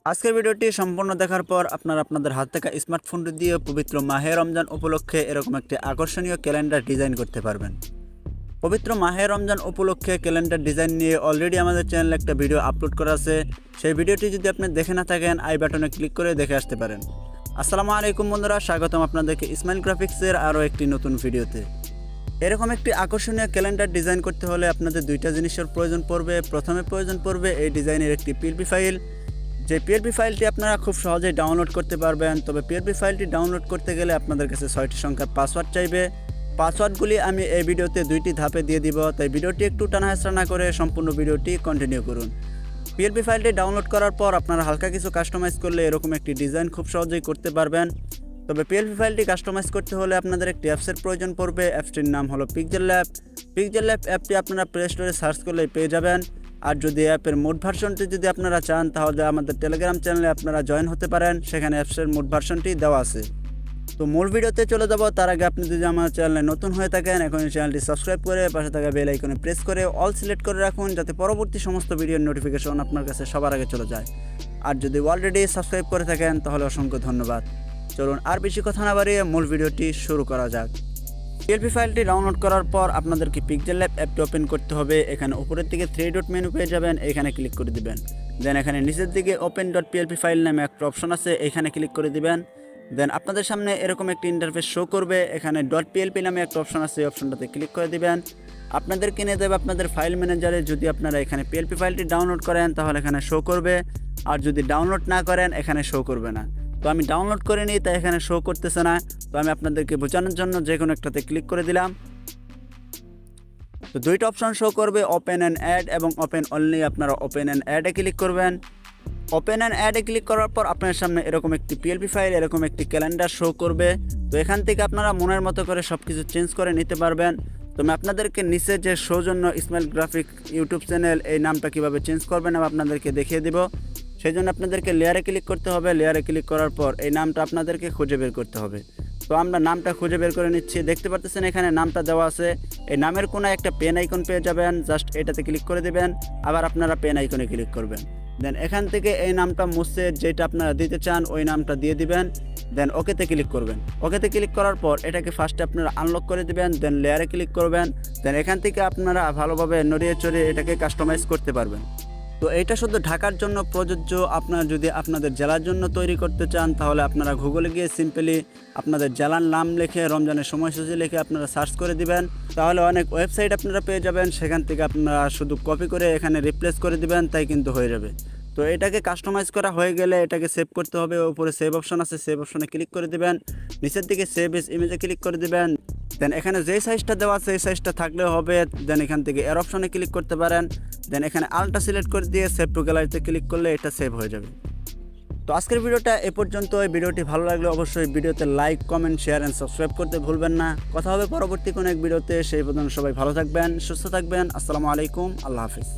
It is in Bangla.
আজকের ভিডিওটি সম্পূর্ণ দেখার পর আপনারা আপনাদের হাত থাকা স্মার্টফোনটি দিয়ে পবিত্র মাহে রমজান উপলক্ষে এরকম একটি আকর্ষণীয় ক্যালেন্ডার ডিজাইন করতে পারবেন। পবিত্র মাহে রমজান উপলক্ষে ক্যালেন্ডার ডিজাইন নিয়ে অলরেডি আমাদের চ্যানেলে একটা ভিডিও আপলোড করা আছে। সেই ভিডিওটি যদি আপনি দেখে না থাকেন আই বাটনে ক্লিক করে দেখে আসতে পারেন। আসসালামু আলাইকুম বন্ধুরা, স্বাগতম আপনাদেরকে ইসমাইল গ্রাফিক্সের আরও একটি নতুন ভিডিওতে। এরকম একটি আকর্ষণীয় ক্যালেন্ডার ডিজাইন করতে হলে আপনাদের দুইটা জিনিসের প্রয়োজন পড়বে। প্রথমে প্রয়োজন পড়বে এই ডিজাইনের একটি পিএলপি ফাইল। যে পিএলপি ফাইলটি আপনারা খুব সহজেই ডাউনলোড করতে পারবেন। তবে পিএলপি ফাইলটি ডাউনলোড করতে গেলে আপনাদের কাছে 6টি সংখ্যার পাসওয়ার্ড চাইবে। পাসওয়ার্ডগুলি আমি এই ভিডিওতে 2টি ধাপে দিয়ে দিব, তাই ভিডিওটি একটু টানাহেঁচড়া না করে সম্পূর্ণ ভিডিওটি কন্টিনিউ করুন। পিএলপি ফাইলটি ডাউনলোড করার পর আপনারা হালকা কিছু কাস্টমাইজ করলে এরকম একটি ডিজাইন খুব সহজেই করতে পারবেন। তবে পিএলপি ফাইলটি কাস্টমাইজ করতে হলে আপনাদের একটি অ্যাপসের প্রয়োজন পড়বে। অ্যাপসটির নাম হলো পিক্সেল ল্যাব। পিক্সেল ল্যাব অ্যাপটি আপনারা প্লে স্টোরে সার্চ করলেই পেয়ে যাবেন। আর যদি অ্যাপের মোড ভার্সনটি যদি আপনারা চান তাহলে আমাদের টেলিগ্রাম চ্যানেলে আপনারা জয়েন হতে পারেন, সেখানে অ্যাপসের মোড ভার্সনটি দেওয়া আছে। তো মূল ভিডিওতে চলে যাব। তার আগে আপনি যদি আমার চ্যানেলে নতুন হয়ে থাকেন এখন চ্যানেলটি সাবস্ক্রাইব করে পাশে থাকা বেল আইকনে প্রেস করে অল সিলেক্ট করে রাখুন, যাতে পরবর্তী সমস্ত ভিডিওর নোটিফিকেশন আপনার কাছে সবার আগে চলে যায়। আর যদি অলরেডি সাবস্ক্রাইব করে থাকেন তাহলে অসংখ্য ধন্যবাদ। চলুন আর বেশি কথা না বাড়িয়ে মূল ভিডিওটি শুরু করা যাক। পিএলপি ফাইলটি ডাউনলোড করার পর আপনাদেরকে পিক্সেল ল্যাব অ্যাপটি ওপেন করতে হবে। এখানে উপরের দিকে 3 ডট মেনু পেয়ে যাবেন, এখানে ক্লিক করে দিবেন। দেন এখানে নিচের দিকে ওপেন ডট পিএলপি ফাইল নামে একটা অপশন আছে, এখানে ক্লিক করে দিবেন। দেন আপনাদের সামনে এরকম একটি ইন্টারফেস শো করবে। এখানে ডট পিএলপি নামে একটা অপশন আছে, এই অপশনটাতে ক্লিক করে দিবেন। আপনাদের কিনে দেবে আপনাদের ফাইল ম্যানেজারে। যদি আপনারা এখানে পিএলপি ফাইলটি ডাউনলোড করেন তাহলে এখানে শো করবে, আর যদি ডাউনলোড না করেন এখানে শো করবে না। তো আমি ডাউনলোড করে নিই তাই এখানে শো করতেছে না। তো আমি আপনাদেরকে বোঝানোর জন্য যে কোনো একটাতে ক্লিক করে দিলাম। তো 2টা অপশন শো করবে, ওপেন অ্যান্ড অ্যাড এবং ওপেন অনলি। আপনারা ওপেন অ্যান্ড অ্যাডে ক্লিক করবেন। ওপেন অ্যান্ড অ্যাডে ক্লিক করার পর আপনার সামনে এরকম একটি পিএলপি ফাইল, এরকম একটি ক্যালেন্ডার শো করবে। তো এখান থেকে আপনারা মনের মতো করে সব কিছু চেঞ্জ করে নিতে পারবেন। তো আমি আপনাদেরকে নিচে যে সৌজন্য ইসমাইল গ্রাফিক্স ইউটিউব চ্যানেল, এই নামটা কীভাবে চেঞ্জ করবেন আমি আপনাদেরকে দেখিয়ে দেব। সেই জন্য আপনাদেরকে লেয়ারে ক্লিক করতে হবে। লেয়ারে ক্লিক করার পর এই নামটা আপনাদেরকে খুঁজে বের করতে হবে। তো আমরা নামটা খুঁজে বের করে নিচ্ছি। দেখতে পাচ্ছেন এখানে নামটা দেওয়া আছে। এই নামের কোনায় একটা পেন আইকন পেয়ে যাবেন, জাস্ট এটাতে ক্লিক করে দেবেন। আবার আপনারা পেন আইকনে ক্লিক করবেন। দেন এখান থেকে এই নামটা মুছে যেটা আপনারা দিতে চান ওই নামটা দিয়ে দিবেন। দেন ওকেতে ক্লিক করবেন। ওকেতে ক্লিক করার পর এটাকে ফার্স্টে আপনারা আনলক করে দিবেন। দেন লেয়ারে ক্লিক করবেন। দেন এখান থেকে আপনারা ভালোভাবে নড়িয়ে চড়িয়ে এটাকে কাস্টমাইজ করতে পারবেন। তো এটা শুধু ঢাকার জন্য প্রযোজ্য। আপনারা যদি আপনাদের জেলার জন্য তৈরি করতে চান তাহলে আপনারা গুগলে গিয়ে সিম্পলি আপনাদের জেলার নাম লিখে রমজানের সময়সূচি লিখে আপনারা সার্চ করে দিবেন। তাহলে অনেক ওয়েবসাইট আপনারা পেয়ে যাবেন, সেখান থেকে আপনারা শুধু কপি করে এখানে রিপ্লেস করে দিবেন, তাই কিন্তু হয়ে যাবে। তো এটাকে কাস্টমাইজ করা হয়ে গেলে এটাকে সেভ করতে হবে। উপরে সেভ অপশন আছে, সেভ অপশনে ক্লিক করে দিবেন। নিচের দিকে সেভ এস ইমেজে ক্লিক করে দিবেন। দেন এখানে যেই সাইজটা দেওয়া আছে এই সাইজটা থাকলেও হবে। দেন এখান থেকে এর অপশনে ক্লিক করতে পারেন। দেন এখানে আলটা সিলেক্ট করে দিয়ে সেভ টু গ্যালারিতে ক্লিক করলে এটা সেভ হয়ে যাবে। তো আজকের ভিডিওটা এ পর্যন্ত। এই ভিডিওটি ভালো লাগলে অবশ্যই ভিডিওতে like, comment, share and subscribe করতে ভুলবেন না। কথা হবে পরবর্তী কোনো এক ভিডিওতে। সেই পর্যন্ত সবাই ভালো থাকবেন, সুস্থ থাকবেন। আসসালামু আলাইকুম, আল্লাহ হাফিজ।